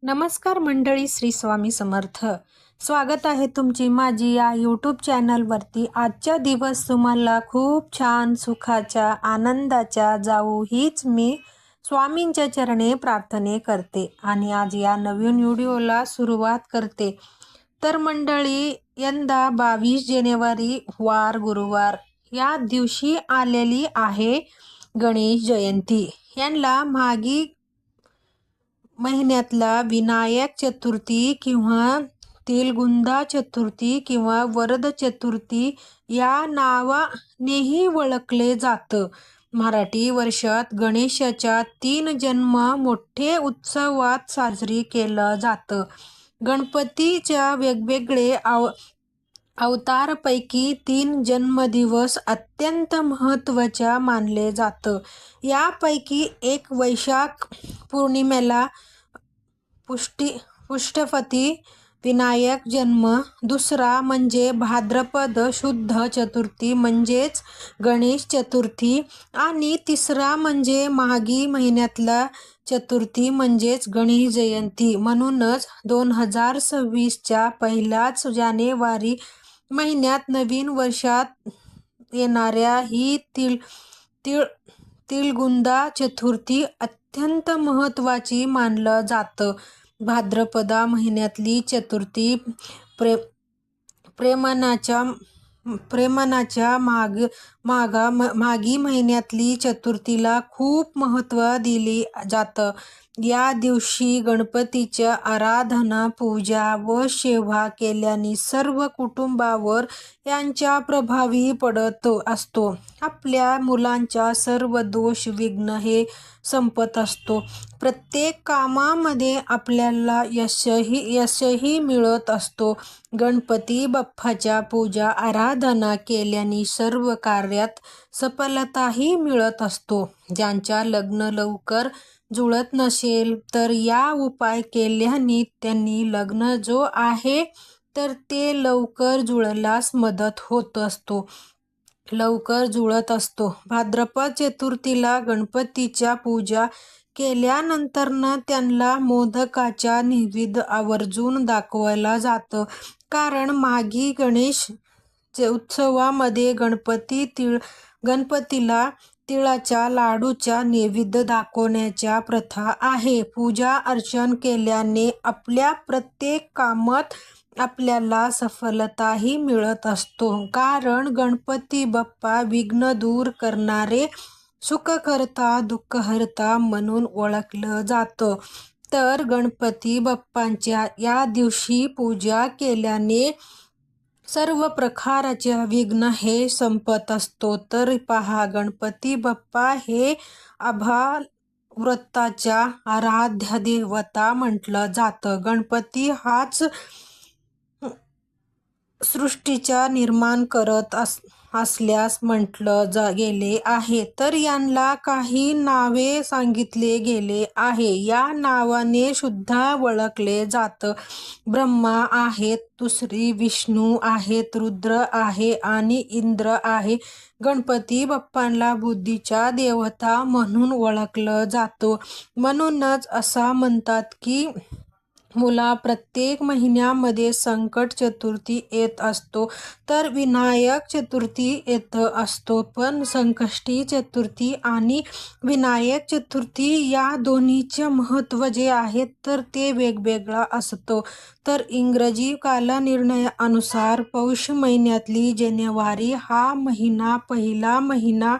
नमस्कार मंडळी, श्री स्वामी समर्थ. स्वागत आहे तुमची माझी या यूट्यूब चॅनलवरती. आजचा दिवस तुम्हाला खूप छान सुखाच्या आनंदाच्या जाऊ हीच मी स्वामींच्या चरणी प्रार्थने करते आणि आज या नवीन व्हिडिओला सुरुवात करते. तर मंडळी, यंदा 22 जानेवारी वार गुरुवार या दिवशी आलेली आहे गणेश जयंती. यांना मागी महिन्यातला विनायक चतुर्थी किंवा तिलगुंदा चतुर्थी किंवा वरद चतुर्थी या नावानेही ओळखले जातं. मराठी वर्षात गणेशाच्या 3 जन्म मोठे उत्सवात साजरी केलं जातं. गणपतीच्या वेगवेगळे अवतारपैकी 3 जन्मदिवस अत्यंत महत्त्वाच्या मानले जातं. यापैकी एक वैशाख पौर्णिमेला पुष्टपती विनायक जन्म, दुसरा म्हणजे भाद्रपद शुद्ध चतुर्थी म्हणजेच गणेश चतुर्थी आणि तिसरा म्हणजे माघी महिन्यातला चतुर्थी म्हणजेच गणेश जयंती. म्हणूनच 2026च्या पहिल्याच जानेवारी महिन्यात नवीन वर्षात येणाऱ्या ही तिलगुंदा चतुर्थी अत्यंत महत्त्वाची मानलं जातं. भाद्रपदा महिन्यातली चतुर्थी प्रेमानाच्या माघी महिन्यातली चतुर्थीला खूप महत्त्व दिले जातं. या दिवशी गणपतीच्या आराधना, पूजा व सेवा केल्याने सर्व कुटुंबावर यांचा प्रभावी पडत असतो. आपल्या मुलांचा सर्व दोष विघ्न हे संपत असतो. प्रत्येक कामामध्ये आपल्याला यशही मिळत असतो. गणपती बाप्पाच्या पूजा आराधना केल्याने सर्व कार्यात सफलताही मिळत असतो. ज्यांच्या लग्न लवकर जुळत नसेल तर या उपाय केल्याने त्यांनी लग्न जो आहे तर ते लवकर जुळल्यास मदत होत असतो, लवकर जुळत असतो. भाद्रपद चतुर्थीला गणपतीच्या पूजा केल्यानंतर त्यांना मोदकाचा नैवेद्य आवर्जून दाखवला जातं. कारण माघी गणेश उत्सवामध्ये गणपतीला तिळाच्या लाडूचा नैवेद्य दाखवण्याच्या प्रथा आहे. पूजा अर्चन केल्याने आपल्या प्रत्येक कामात आपल्याला सफलताही मिळत असतो. कारण गणपती बाप्पा विघ्न दूर करणारे, सुखकर्ता, दुःखहर्ता म्हणून ओळखलं जातं. तर गणपती बाप्पांच्या या दिवशी पूजा केल्याने सर्व प्रकारचे विघ्न हे संपत असतो. तर पहा, गणपती बाप्पा हे व्रताच्या आराध्य देवता म्हटलं जातं. गणपती हाच सृष्टीचा निर्माण करत असल्यास म्हटलं गेले आहे. तर यांना काही नावे सांगितले गेले आहे. या नावाने सुद्धा ओळखले जातं. ब्रह्मा आहेत, दुसरी विष्णू आहेत, रुद्र आहे आणि इंद्र आहे. गणपती बाप्पांना बुद्धीचा देवता म्हणून ओळखलं जातो. म्हणूनच असं म्हणतात की प्रत्येक महिन्यामध्ये संकट चतुर्थी येत असतो तर विनायक चतुर्थी येत असतो. पण संकष्टी चतुर्थी आणि विनायक चतुर्थी या दोन्हीचे महत्त्व जे आहे तर ते वेगवेगळं असतं. तर इंग्रजी कालनिर्णयानुसार पौष महिन्यातली जानेवारी हा महिना पहिला महिना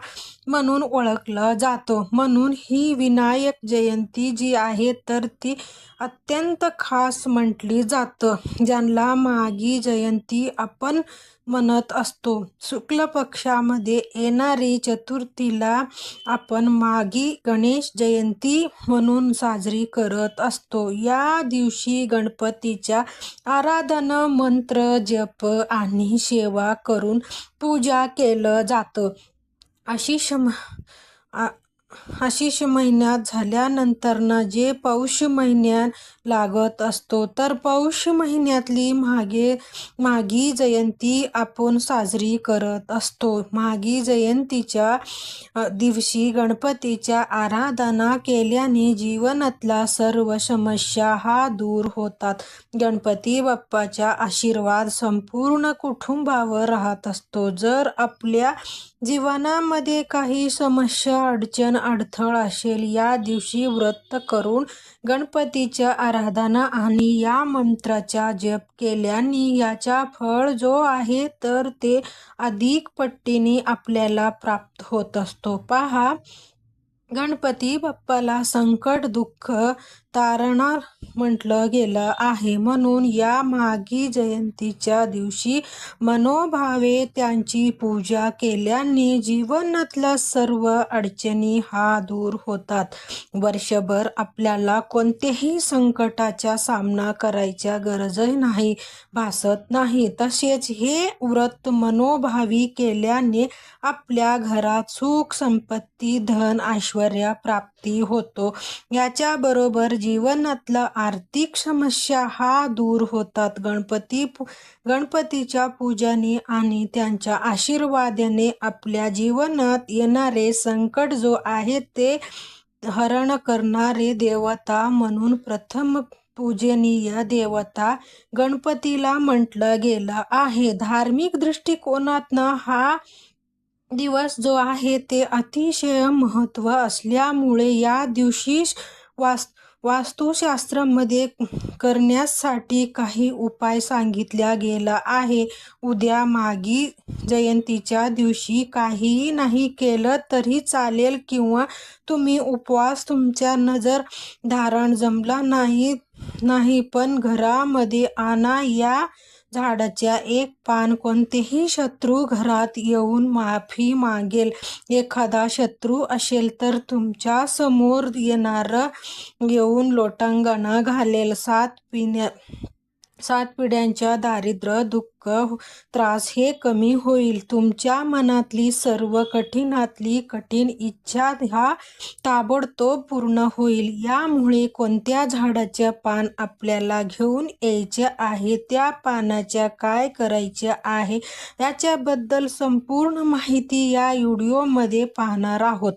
म्हणून ओळखला जातो. म्हणून ही विनायक जयंती जी आहे तर ती अत्यंत खास म्हटली जातं. ज्यांना माघी जयंती आपण म्हणत असतो. शुक्ल पक्षामध्ये येणारी चतुर्थीला आपण माघी गणेश जयंती म्हणून साजरी करत असतो. या दिवशी गणपतीच्या आराधना, मंत्र जप आणि सेवा करून पूजा केलं जातं. आशिष महिन्यात झाल्यानंतर जे पौष महिन्यात लागत असतो. तर पौष महिन्यातली माघी जयंती आपण साजरी करत असतो. माघी जयंतीच्या दिवशी गणपतीच्या आराधना केल्याने जीवनातला सर्व समस्या हा दूर होतात. गणपती बाप्पाचा आशीर्वाद संपूर्ण कुटुंबावर राहत असतो. जर आपल्या जीवनामध्ये काही समस्या, अडचण, अडथळा असेल, या दिवशी व्रत करून गणपतीच्या आराधना आणि या मंत्राचा जप केल्याने याचा फळ जो आहे तर ते अधिक पटीने आपल्याला प्राप्त होत असतो. पहा, गणपती बाप्पाला संकट दुःख तारणार म्हटलं गेलं आहे. म्हणून या माघी जयंतीच्या दिवशी मनोभावे त्यांची पूजा केल्याने जीवनातल्या सर्व अडचणी हा दूर होतात. वर्षभर आपल्याला कोणत्याही संकटाचा सामना करायच्या गरज भासत नाही. तसेच हे व्रत मनोभावी केल्याने आपल्या घरात सुख, संपत्ती, धन, ऐश्वर्य प्राप्ती होतो. याच्याबरोबर जीवनातल्या आर्थिक समस्या हा दूर होतात. गणपतीच्या पूजनाने आणि त्यांच्या आशीर्वादाने आपल्या जीवनात येणारे संकट जो आहे ते हरण करणारे देवता म्हणून प्रथम पूजनीय देवता गणपतीला म्हटलं गेलं आहे. धार्मिक दृष्टिकोनातनं हा दिवस जो आहे ते अतिशय महत्त्व असल्यामुळे या दिवशी वास्तुशास्त्रामध्ये करण्यासाठी काही उपाय सांगितल्या गेला आहे. उद्या माघी जयंतीच्या दिवशी काहीही नाही केलं तरी चालेल किंवा तुम्ही उपवास तुमच्या नजर धारण जमला नाही पण घरामध्ये आणा या झाडाच्या एक पान. कोणतेही शत्रू घरात येऊन माफी मागेल. एखादा शत्रू असेल तर तुमच्या समोर येऊन लोटांगण घालेल. 7 पिढ्यांच्या दारिद्र्य, दुःख, त्रास हे कमी होईल. तुमच्या मनातली सर्व कठीणातली कठीण इच्छा हा ताबडतोब पूर्ण होईल. यामुळे कोणत्या झाडाचे पान आपल्याला घेऊन यायचे आहे, त्या पानाच्या काय करायचे आहे याच्याबद्दल संपूर्ण माहिती या व्हिडिओमध्ये पाहणार आहोत.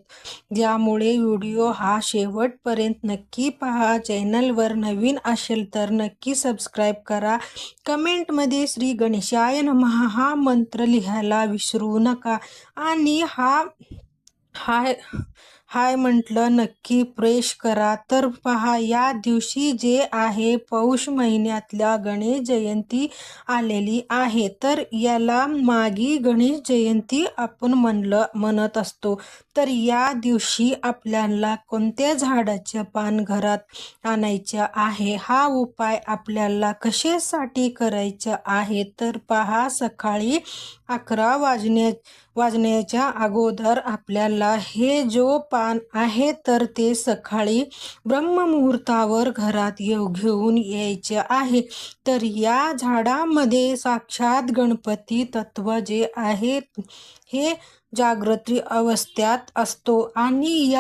ज्यामुळे व्हिडिओ हा शेवटपर्यंत नक्की पहा. चॅनलवर नवीन असेल तर नक्की सबस्क्राईब करा. कमेंटमध्ये श्री गणेशाय नमः हा मंत्र लिहायला विसरू नका आणि हाय म्हटलं नक्की प्रेश करा. तर पहा, या दिवशी जे आहे पौष महिन्यातल्या गणेश जयंती आलेली आहे. तर याला माघी गणेश जयंती आपण म्हणत असतो. तर या दिवशी आपल्याला कोणत्या झाडाचे पान घरात आणायचे आहे, हा उपाय आपल्याला कशासाठी करायचा आहे तर पहा, सकाळी 11 वाजण्याच्या अगोदर आपल्याला हे जो पान आहे तर ते सकाळी ब्रह्ममुहूर्तावर घरात घेऊन यायचे आहे. तर या झाडामध्ये साक्षात गणपती तत्व जे आहे हे जागृत अवस्थेत असतो आणि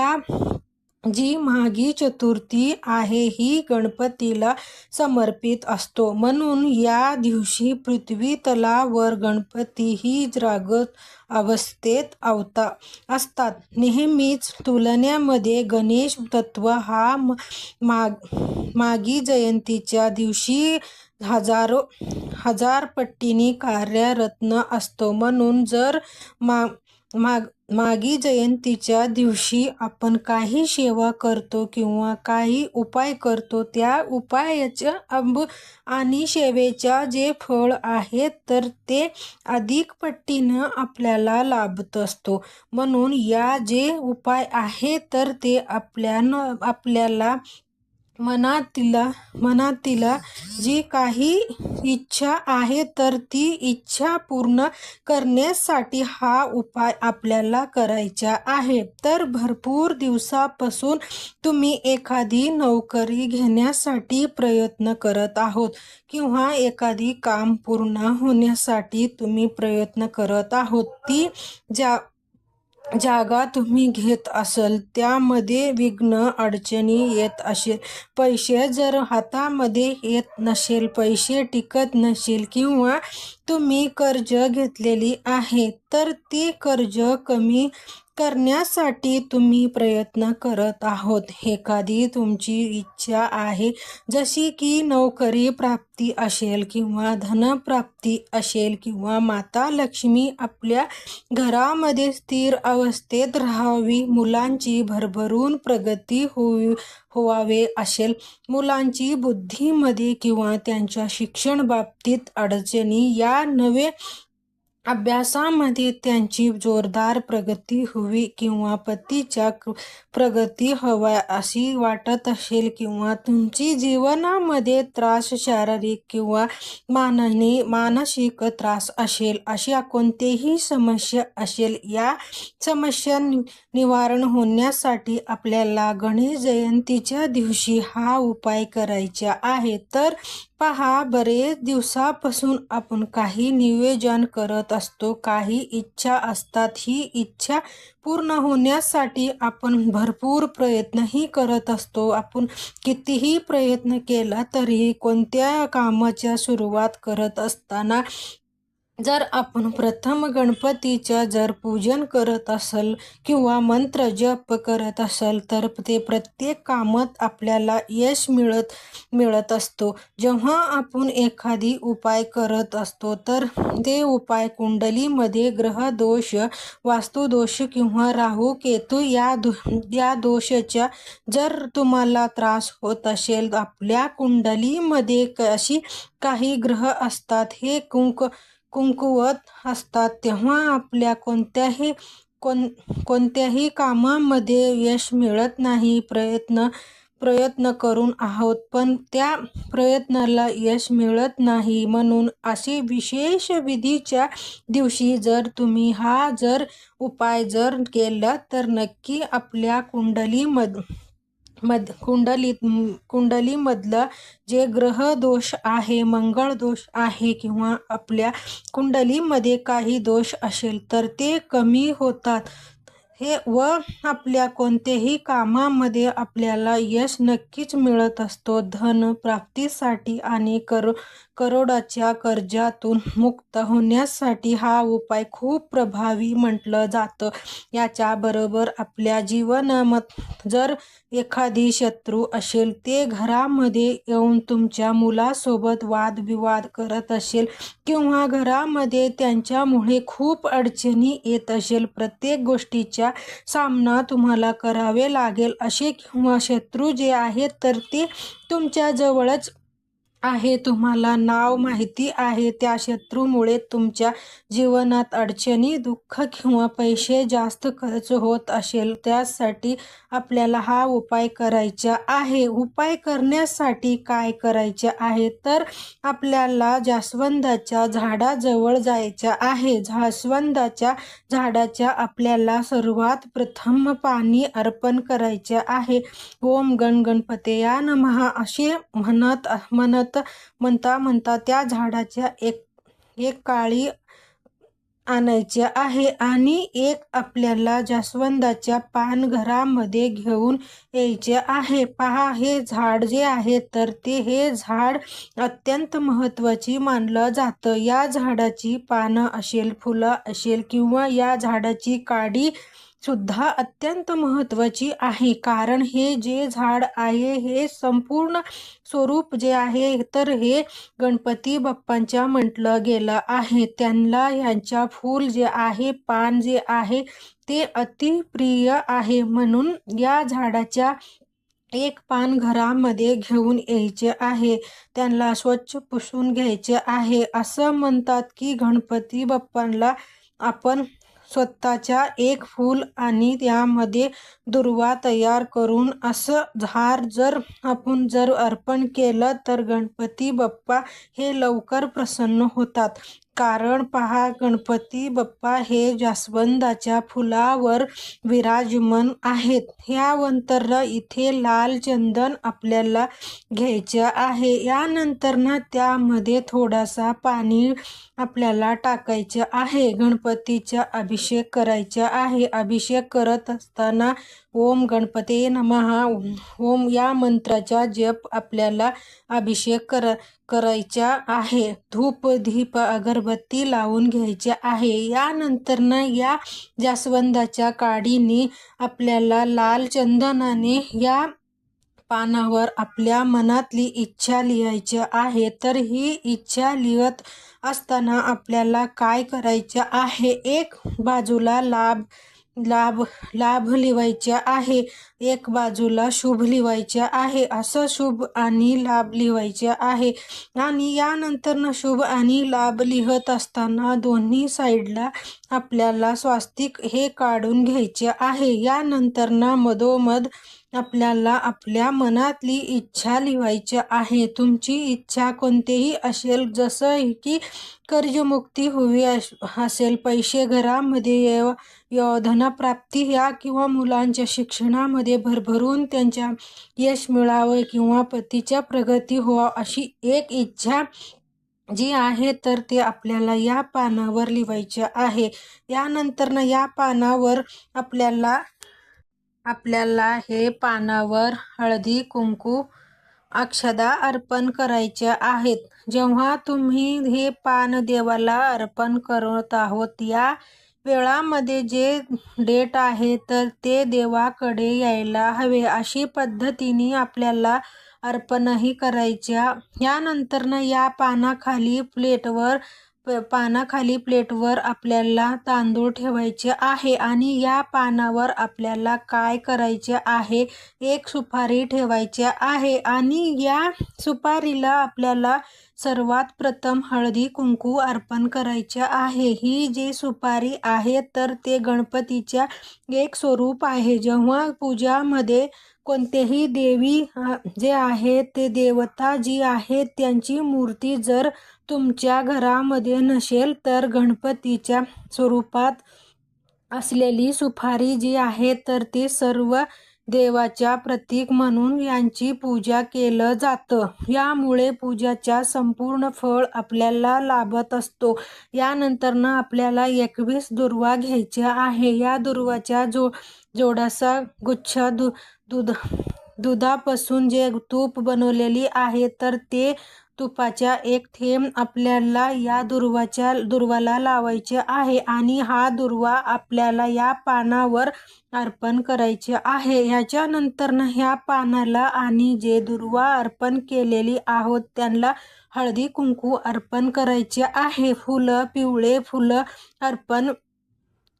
जी माघी चतुर्थी आहे ही गणपतीला समर्पित असतो. म्हणून या दिवशी पृथ्वी तलावर गणपतीही जागृत अवस्थेत असतात. नेहमीच तुलनेमध्ये गणेश तत्व हा माघी जयंतीच्या दिवशी हजार पटीने कार्यरत असतो. म्हणून जर माघी जयंतीच्या दिवशी आपण काही सेवा करतो किंवा काही उपाय करतो, त्या उपायाच्या आणि सेवेच्या जे फळ आहे तर ते अधिक पटीनं आपल्याला लाभत असतो. म्हणून या जे उपाय आहे तर ते आपल्याला मनातील जी काही इच्छा आहे तर ती इच्छा पूर्ण करण्यासाठी हा उपाय आपल्याला करायचा आहे. तर भरपूर दिवसापासून तुम्ही एखादी नोकरी घेण्यासाठी प्रयत्न करत आहोत किंवा एखादी काम पूर्ण होण्यासाठी तुम्ही प्रयत्न करत आहोत. जागा तुम्ही घेत असाल त्यामध्ये विघ्न अडचणी येत असेल, पैसे जर हातामध्ये येत नसेल, पैसे टिकत नसेल किंवा तुम्ही कर्ज घेतलेली आहे तर ते कर्ज कमी करण्यासाठी तुम्ही प्रयत्न करत आहोत. एखादी तुमची इच्छा आहे जशी की नोकरी प्राप्ती असेल किंवा धनप्राप्ती असेल किंवा माता लक्ष्मी आपल्या घरामध्ये स्थिर अवस्थेत राहावी, मुलांची भरभरून प्रगती व्हावे असेल, मुलांची बुद्धीमध्ये किंवा त्यांच्या शिक्षण बाबतीत अडचणी या नवे अभ्यासामध्ये त्यांची जोरदार प्रगती हवी किंवा पतीच्या प्रगती हवा अशी वाटत असेल किंवा तुमची जीवनामध्ये त्रास शारीरिक किंवा मानसिक त्रास असेल, अशा कोणतेही समस्या असेल, या समस्या निवारण होण्यासाठी आपल्याला गणेश जयंतीच्या दिवशी हा उपाय करायचा आहे. तर पहा, बरेच दिवसापासून आपण काही नियोजन करत असतो, काही इच्छा असतात. ही इच्छा पूर्ण होण्यासाठी आपण भरपूर प्रयत्नही करत असतो. आपण कितीही प्रयत्न केला तरी कोणत्या कामाच्या सुरुवात करत असताना जर आपण प्रथम गणपतीच्या जर पूजन करत असेल किंवा मंत्र जप करत असेल तर ते प्रत्येक कामात आपल्याला यश मिळत असतो. जेव्हा आपण एखादी उपाय करत असतो तर ते उपाय कुंडलीमध्ये ग्रहदोष, वास्तुदोष किंवा राहू केतू या दोषाचा जर तुम्हाला त्रास होत असेल, आपल्या कुंडलीमध्ये अशी काही ग्रह असतात, हे कुंकवत असतात, तेव्हा आपल्या कोणत्याही कामामध्ये यश मिळत नाही. प्रयत्न करून आहोत पण त्या प्रयत्नाला यश मिळत नाही. म्हणून असे विशेष विधीच्या दिवशी जर तुम्ही हा उपाय केला तर नक्की आपल्या कुंडलीमधलं जे ग्रह दोष आहे, मंगळ दोष आहे किंवा आपल्या कुंडलीमध्ये काही दोष असेल तर ते कमी होतात व आपल्या कोणत्याही कामामध्ये आपल्याला यश नक्कीच मिळत असतो. धन प्राप्तीसाठी आणि करोडाच्या कर्जातून मुक्त होण्यासाठी हा उपाय खूप प्रभावी म्हटलं जातं. याच्याबरोबर आपल्या जीवनात जर एखादी शत्रू असेल, ते घरामध्ये येऊन तुमच्या मुलासोबत वादविवाद करत असेल किंवा घरामध्ये त्यांच्यामुळे खूप अडचणी येत असेल, प्रत्येक गोष्टीचा सामना तुम्हाला करावे लागेल असे किंवा शत्रू जे आहेत तर ते तुमच्या जवळच आहे, तुम्हाला नाव माहिती आहे, त्या शत्रूमुळे तुमच्या जीवनात अडचणी, दुःख किंवा पैसे जास्त खर्च होत असेल, त्यासाठी आपल्याला हा उपाय करायचा आहे. उपाय करण्यासाठी काय करायचे आहे तर आपल्याला जास्वंदाच्या झाडाजवळ जायचं आहे. जास्वंदाच्या झाडाच्या आपल्याला सर्वात प्रथम पाणी अर्पण करायचे आहे. ओम गणपतया नमः असे म्हणता त्या झाडाच्या एक काळी आणायचे आहे आणि एक आपल्याला जास्वंदाच्या पान घरामध्ये घेऊन यायचे आहे. पहा, हे झाड जे आहे तर हे झाड अत्यंत महत्त्वाची मानलं जातं. या झाडाची पानं असेल, फुलं असेल किंवा या झाडाची काडी सुद्धा अत्यंत महत्त्वाची आहे, कारण हे जे झाड आहे हे संपूर्ण स्वरूप जे आहे तर हे गणपती बाप्पांच्या म्हटलं गेलं आहे. त्यांना यांच्या फूल जे आहे, पान जे आहे ते अतिप्रिय आहे. म्हणून या झाडाच्या एक पान घरामध्ये घेऊन यायचे आहे, त्यांना स्वच्छ पुसून घ्यायचे आहे. असं म्हणतात की गणपती बाप्पांना आपण स्वतःच्या एक फूल आणि त्यामध्ये दुर्वा तयार करून असं झाड आपण अर्पण केलं तर गणपती बाप्पा हे लवकर प्रसन्न होतात. कारण पहा, गणपती बाप्पा हे जास्वंदाच्या फुलावर विराजमान आहेत. यानंतर इथे लाल चंदन आपल्याला घ्यायचं आहे. यानंतर त्यामध्ये थोडासा पाणी आपल्याला टाकायचं आहे. गणपतीचा अभिषेक करायचा आहे. अभिषेक करत असताना ओम गणपते नमः ओम या मंत्राचा जप आपल्याला अभिषेक करायचा आहे. धूप दीप अगरबत्ती लावून घ्यायची आहे. यानंतर या जास्वंदाच्या काडीने आपल्याला लाल चंदनाने या पानावर आपल्या मनातली इच्छा लिहायची आहे. तर ही इच्छा लिहत असताना आपल्याला काय करायचं आहे, एक बाजूला लाभ लाभ लाभ लिहायचा आहे, एक बाजूला शुभ लिहायचा आहे. असं शुभ आणि लाभ लिहायचे आहे. आणि यानंतर शुभ आणि लाभ लिहत असताना दोन्ही साईडला आपल्याला स्वास्तिक हे काढून घ्यायचे आहे. यानंतर मधोमध आपल्याला आपल्या मनातली इच्छा लिहायची आहे. तुमची इच्छा कोणतीही असेल, जसं की कर्जमुक्ती हवी असेल, पैसे घरामध्ये धनप्राप्ती या किंवा मुलांच्या शिक्षणामध्ये भरभरून त्यांच्या यश मिळावं किंवा पतीच्या प्रगती व्हावं, अशी एक इच्छा जी आहे तर ते आपल्याला या पानावर लिहायचे आहे. यानंतर या पानावर आपल्याला हे पानावर हळदी कुंकू अक्षदा अर्पण करायच्या आहेत. जेव्हा तुम्ही हे पान देवाला अर्पण करत आहोत, या वेळामध्ये जे डेट आहे तर ते देवाकडे यायला हवे, अशी पद्धतीने आपल्याला अर्पणही करायच्या. यानंतर या पानाखाली प्लेटवर आपल्याला तांदूळ ठेवायचे आहे. आणि या पानावर आपल्याला काय करायचे आहे, एक सुपारी ठेवायची आहे. आणि या सुपारीला आपल्याला सर्वात प्रथम हळदी कुंकू अर्पण करायचे आहे. ही जी सुपारी आहे तर ते गणपतीच्या एक स्वरूप आहे. जेव्हा पूजामध्ये कोणतेही देवी जे आहे ते देवता जी आहे त्यांची मूर्ती जर तुमच्या घरामध्ये नसेल, तर गणपतीच्या स्वरूपात असलेली सुपारी जी आहे तर ती सर्व देवाच्या प्रतीक म्हणून यांची पूजा केलं जातं. यामुळे पूजाचा संपूर्ण फळ आपल्याला लाभत असतो. यानंतर आपल्याला 21 दुर्वा घ्यायच्या आहे. या दुर्वाच्या जोडासा गुच्छ दुधापासून जे तूप बनवलेली आहे तर ते तुपाचा एक थेंब आपल्याला या दुर्वाला लावायचे आहे. आणि हा दुर्वा आपल्याला या पानावर अर्पण करायचे आहे. ह्याच्यानंतर ह्या पानाला आणि जे दुर्वा अर्पण केलेली आहोत त्यांना हळदी कुंकू अर्पण करायचे आहे. पिवळे फुलं अर्पण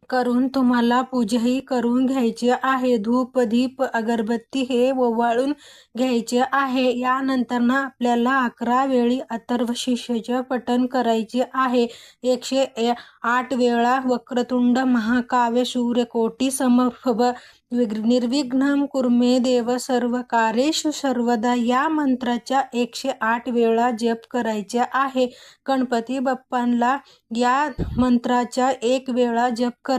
करून तुम्हाला पूजाही करून घ्यायची आहे. धूप दीप अगरबत्ती हे ओवाळून घ्यायचे आहे. यानंतर आपल्याला 11 वेळी अथर्वशीर्षाचे पठण करायचे आहे. 108 वेळा वक्रतुंड महाकाय सूर्यकोटी समप्रभ निर्विघ्नं कुर्मे देव सर्व कार्येषु सर्वदा या मंत्राच्या 108 वेळा जप करायचा आहे. गणपती बाप्पांना या मंत्राच्या 1 वेळा जप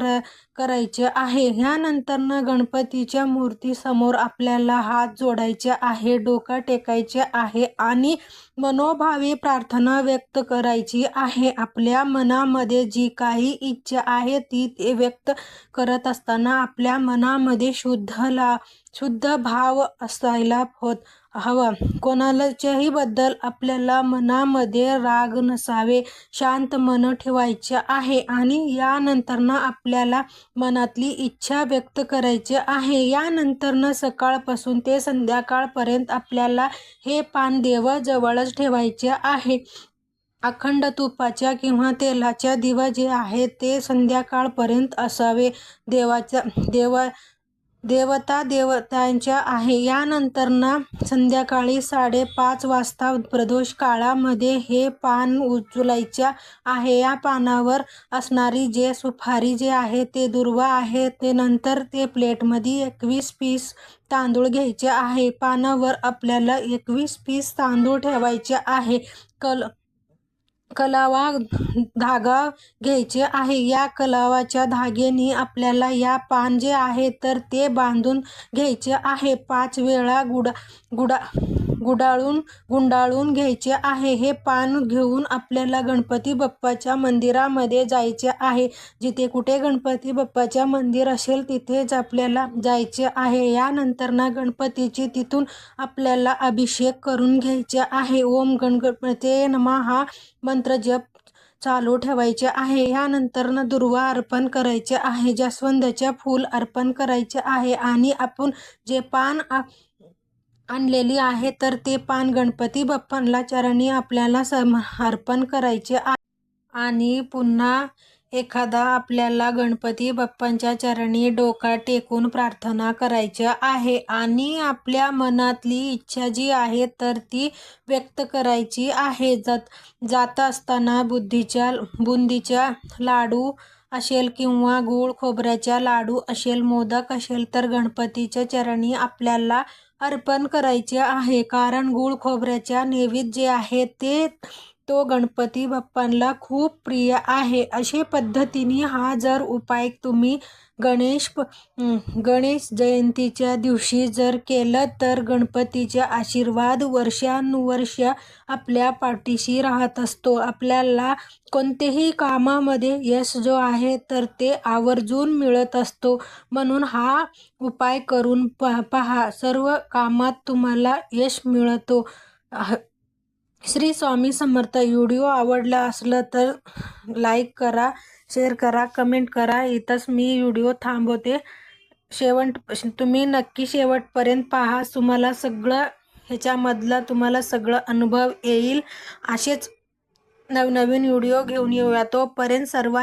करायचे आहे. ह्यानंतर गणपतीच्या मूर्तीसमोर आपल्याला हात जोडायचे आहे, डोकं टेकायचे आहे आणि मनोभावे प्रार्थना व्यक्त करायची आहे. आपल्या मनामध्ये जी काही इच्छा आहे ती व्यक्त करत असताना आपल्या मनामध्ये शुद्ध भाव असायला हवा. कोणाच्याही बद्दल आपल्याला मनामध्ये राग नसावे, शांत मन ठेवायचे आहे. आणि यानंतर आपल्याला मनातली इच्छा व्यक्त करायची आहे. यानंतर सकाळपासून ते संध्याकाळपर्यंत आपल्याला हे पान देवाजवळच ठेवायचे आहे. अखंड तुपाच्या किंवा तेलाच्या दिवा जे आहे ते संध्याकाळपर्यंत असावे. देवतांच्या आहे. यानंतर संध्याकाळी 5:30 वाजता प्रदोष काळामध्ये हे पान उचलायचे आहे. या पानावर असणारी जे सुपारी जे आहे ते दुर्वा आहे ते नंतर ते प्लेटमध्ये 21 पीस तांदूळ घ्यायचे आहे. पानावर आपल्याला 21 पीस तांदूळ ठेवायचे आहे. कलावा धागा घ्यायचे आहे. या कलावाच्या धाग्याने आपल्याला या पान जे आहे तर ते बांधून घ्यायचे आहे. 5 वेळा गुंडाळून घ्यायचे आहे. हे पान घेऊन आपल्याला गणपती बाप्पाच्या मंदिरामध्ये जायचे आहे. जिथे कुठे गणपती बाप्पाच्या मंदिर असेल तिथेच आपल्याला जायचे आहे. यानंतर गणपतीची तिथून आपल्याला अभिषेक करून घ्यायचे आहे. ओम गणपते नमः हा मंत्र जप चालू ठेवायचे आहे. यानंतर दुर्वा अर्पण करायचे आहे. जास्वंदाचे फूल अर्पण करायचे आहे. आणि आपण जे पान आणलेली आहे तर ते पान गणपती बाप्पांना चरणी आपल्याला अर्पण करायचे आहे. आणि पुन्हा एखादा आपल्याला गणपती बाप्पांच्या चरणी डोका टेकून प्रार्थना करायची आहे. आणि आपल्या मनातली इच्छा जी आहे तर ती व्यक्त करायची आहे. जात असताना बुंदीच्या लाडू असेल किंवा गूळ खोबऱ्याच्या लाडू असेल, मोदक असेल तर गणपतीच्या चरणी आपल्याला अर्पण करायचे आहे. कारण गूळ खोबऱ्याच्या नैवेद्य जे आहे तो गणपती बाप्पांना खूप प्रिय आहे. अशा पद्धतीने हा जर उपाय तुम्ही गणेश जयंतीच्या दिवशी जर केलं तर गणपतीचा आशीर्वाद वर्षानुवर्ष आपल्या पाठीशी राहत असतो. आपल्याला कोणतेही कामामध्ये यश जो आहे तर ते आवर्जून मिळत असतो. म्हणून हा उपाय करून पहा, सर्व कामात तुम्हाला यश मिळतो. श्री स्वामी समर्थ. व्हिडिओ आवडला असलं तर लाईक करा, शेअर करा, कमेंट करा. इथंच मी व्हिडिओ थांबवते. तुम्ही नक्की शेवटपर्यंत पहा. तुम्हाला सगळं ह्याच्यामधला तुम्हाला सगळं अनुभव येईल. असेच नवनवीन व्हिडिओ घेऊन येऊया. तोपर्यंत सर्वांना